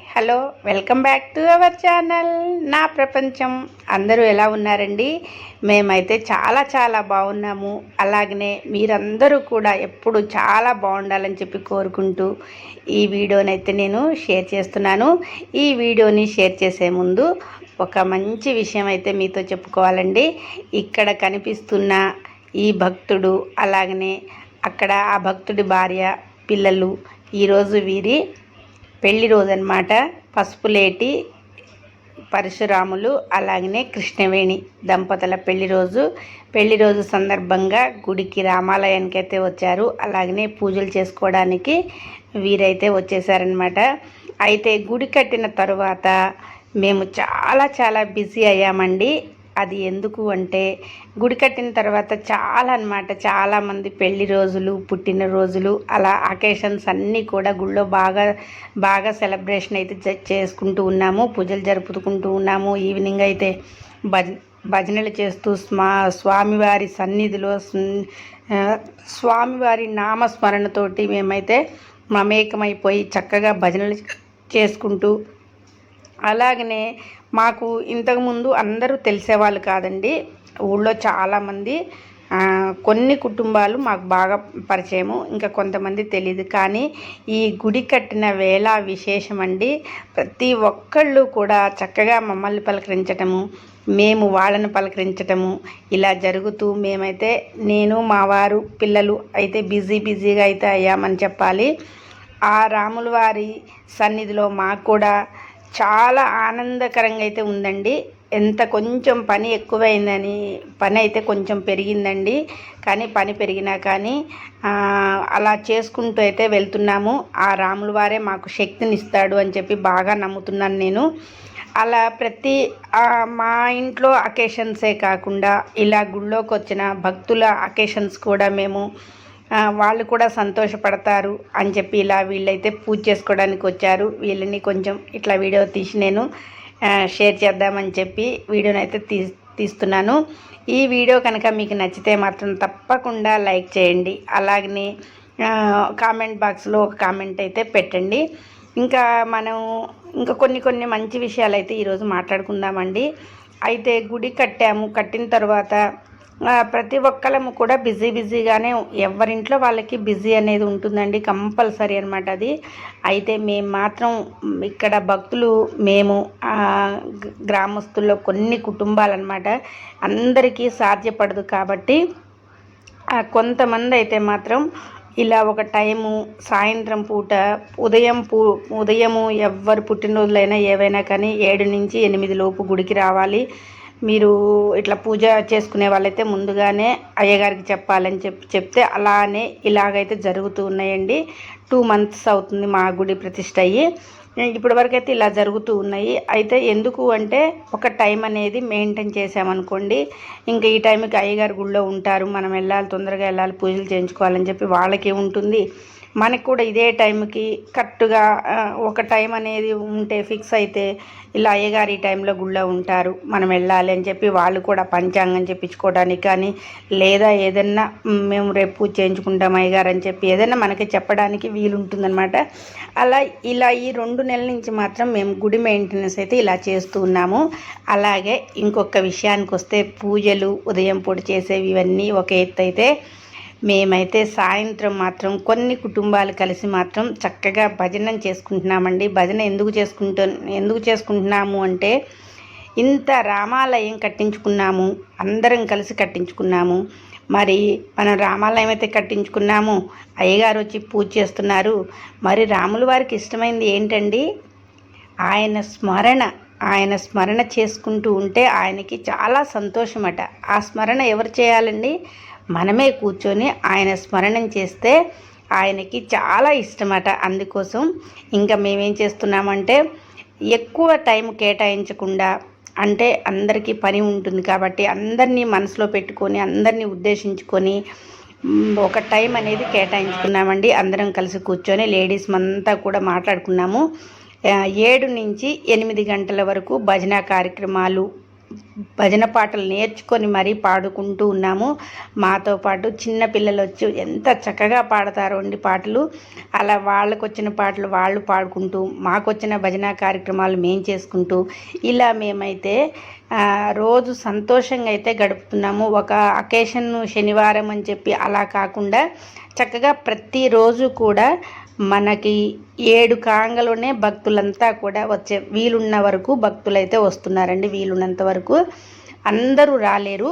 Hello, welcome back to our channel నా ప్రపంచం. అందరూ ఎలా ఉన్నారండి? మేమైతే చాలా బాగున్నాము. అలాగనే మీరందరూ కూడా ఎప్పుడు చాలా బాగుండాలని చెప్పి కోరుకుంటూ ఈ వీడియోనైతే నేను షేర్ చేస్తున్నాను. ఈ వీడియోని షేర్ చేసే ముందు ఒక మంచి విషయం అయితే మీతో చెప్పుకోవాలండి. ఇక్కడ కనిపిస్తున్న ఈ భక్తుడు, అలాగనే అక్కడ ఆ భక్తుడి భార్య, పిల్లలు ఈరోజు వీరి పెళ్లి రోజు అన్నమాట. పసుపులేటి పరశురాములు అలాగనే కృష్ణవేణి దంపతుల పెళ్లి రోజు సందర్భంగా గుడికి రామాలయానికి అయితే వచ్చారు. అలాగనే పూజలు చేసుకోవడానికి వీరైతే వచ్చేసారనమాట. అయితే గుడి కట్టిన తరువాత మేము చాలా బిజీ అయ్యామండి. అది ఎందుకు అంటే గుడి కట్టిన తర్వాత చాలామంది పెళ్లి రోజులు, పుట్టినరోజులు అలా అకేషన్స్ అన్నీ కూడా గుళ్ళో బాగా సెలబ్రేషన్ అయితే చేసుకుంటూ ఉన్నాము. పూజలు జరుపుకుంటూ ఉన్నాము. ఈవినింగ్ అయితే భజనలు చేస్తూ స్వామివారి సన్నిధిలో స్వామివారి నామస్మరణతోటి మేమైతే మమేకమైపోయి చక్కగా భజనలు చేసుకుంటూ, అలాగనే మాకు ఇంతకుముందు అందరూ తెలిసేవాళ్ళు కాదండి. ఊళ్ళో చాలామంది, కొన్ని కుటుంబాలు మాకు బాగా పరిచయము, ఇంకా కొంతమంది తెలియదు. కానీ ఈ గుడి కట్టిన వేళ విశేషం అండి. ప్రతి ఒక్కళ్ళు కూడా చక్కగా మమ్మల్ని పలకరించటము, మేము వాళ్ళని పలకరించటము ఇలా జరుగుతూ మేమైతే నేను మా వారు పిల్లలు అయితే బిజీగా అయితే అయ్యామని చెప్పాలి. ఆ రాముల వారి సన్నిధిలో మాకు కూడా చాలా ఆనందకరంగా అయితే ఉందండి. ఎంత కొంచెం పని ఎక్కువైందని పని అయితే కొంచెం పెరిగిందండి. కానీ పని పెరిగినా కానీ అలా చేసుకుంటూ అయితే వెళ్తున్నాము. ఆ రాముల వారే మాకు శక్తినిస్తాడు అని చెప్పి బాగా నమ్ముతున్నాను నేను. అలా ప్రతి మా ఇంట్లో అకేషన్సే కాకుండా ఇలా గుళ్ళోకి వచ్చిన భక్తుల అకేషన్స్ కూడా మేము వాళ్ళు కూడా సంతోషపడతారు అని చెప్పి ఇలా వీళ్ళైతే పూజ చేసుకోవడానికి వచ్చారు. వీళ్ళని కొంచెం ఇట్లా వీడియో తీసి నేను షేర్ చేద్దామని చెప్పి వీడియోని అయితే తీస్తున్నాను. ఈ వీడియో కనుక మీకు నచ్చితే మాత్రం తప్పకుండా లైక్ చేయండి. అలాగనే కామెంట్ బాక్స్లో ఒక కామెంట్ అయితే పెట్టండి. మనం కొన్ని మంచి విషయాలు అయితే ఈరోజు మాట్లాడుకుందామండి. అయితే గుడి కట్టిన తర్వాత ప్రతి ఒక్కళ్ళము కూడా బిజీగానే, ఎవరింట్లో వాళ్ళకి బిజీ అనేది ఉంటుందండి, కంపల్సరీ అనమాట అది. అయితే మేము మాత్రం ఇక్కడ భక్తులు, మేము గ్రామస్తుల్లో కొన్ని కుటుంబాలు అనమాట, అందరికీ సాధ్యపడదు. కాబట్టి కొంతమంది అయితే మాత్రం ఇలా ఒక టైము సాయంత్రం పూట ఉదయము ఎవరు పుట్టినరోజులైనా ఏవైనా కానీ 7 నుంచి 8 లోపు గుడికి రావాలి. మీరు ఇట్లా పూజ చేసుకునే వాళ్ళైతే ముందుగానే అయ్యగారికి చెప్పాలని చెప్తే అలానే ఇలాగైతే జరుగుతూ ఉన్నాయండి. 2 months అవుతుంది మా గుడి ప్రతిష్ట అయ్యి. ఇప్పటి వరకు అయితే ఇలా జరుగుతూ ఉన్నాయి. అయితే ఎందుకు అంటే ఒక టైం అనేది మెయింటైన్ చేసామనుకోండి, ఇంకా ఈ టైంకి అయ్యగారు గుళ్ళో ఉంటారు, మనం వెళ్ళాలి, తొందరగా వెళ్ళాలి, పూజలు చేయించుకోవాలని చెప్పి వాళ్ళకి ఉంటుంది. మనకు కూడా ఇదే టైంకి కరెక్ట్గా ఒక టైం అనేది ఉంటే ఫిక్స్ అయితే ఇలా అయ్యగారు ఈ టైంలో గుళ్ళో ఉంటారు, మనం వెళ్ళాలి అని చెప్పి వాళ్ళు కూడా పంచాంగం చెప్పించుకోవడానికి కానీ, లేదా ఏదన్నా మేము రేపు పూజ చేయించుకుంటాం అయ్యగారు అని చెప్పి ఏదైనా మనకి చెప్పడానికి వీలుంటుందన్నమాట. ఇలా ఈ 2 నెలల నుంచి మాత్రం మేము గుడి మెయింటెనెన్స్ అయితే ఇలా చేస్తూ ఉన్నాము. అలాగే ఇంకొక విషయానికి వస్తే పూజలు ఉదయం పూట చేసేవి ఇవన్నీ ఒక ఎత్తు అయితే, మేమైతే సాయంత్రం మాత్రం కొన్ని కుటుంబాలు కలిసి మాత్రం చక్కగా భజన చేసుకుంటున్నామండి. భజన ఎందుకు చేసుకుంటున్నాము అంటే, ఇంత రామాలయం కట్టించుకున్నాము, అందరం కలిసి కట్టించుకున్నాము. మరి మనం రామాలయం అయితే కట్టించుకున్నాము, అయ్యగారు వచ్చి పూజ చేస్తున్నారు. మరి రాముల వారికి ఇష్టమైంది ఏంటండి? ఆయన స్మరణ చేసుకుంటూ ఉంటే ఆయనకి చాలా సంతోషమట. ఆ స్మరణ ఎవరు చేయాలండి? మనమే కూర్చొని ఆయన స్మరణం చేస్తే ఆయనకి చాలా ఇష్టమట. అందుకోసం ఇంకా మేమేం చేస్తున్నామంటే, ఎక్కువ టైం కేటాయించకుండా, అంటే అందరికీ పని ఉంటుంది కాబట్టి అందరినీ మనసులో పెట్టుకొని అందరినీ ఉద్దేశించుకొని ఒక టైం అనేది కేటాయించుకున్నామండి. అందరం కలిసి కూర్చొని లేడీస్ అంతా కూడా మాట్లాడుకున్నాము. 7 నుంచి 8 గంటల వరకు భజన కార్యక్రమాలు, భజన పాటలు నేర్చుకొని మరీ పాడుకుంటూ ఉన్నాము. మాతో పాటు చిన్న పిల్లలు వచ్చి ఎంత చక్కగా పాడతారో అండి పాటలు. అలా వాళ్ళకు వచ్చిన పాటలు వాళ్ళు పాడుకుంటూ, మాకు వచ్చిన భజన కార్యక్రమాలు మేము చేసుకుంటూ, ఇలా మేమైతే రోజు సంతోషంగా అయితే గడుపుతున్నాము. ఒక అకేషన్ శనివారం అని చెప్పి అలా కాకుండా చక్కగా ప్రతిరోజు కూడా మనకి 7 కాంగలోనే భక్తులంతా కూడా వచ్చే వీలున్న వరకు భక్తులైతే వస్తున్నారండి. వీలున్నంత వరకు అందరూ రాలేరు.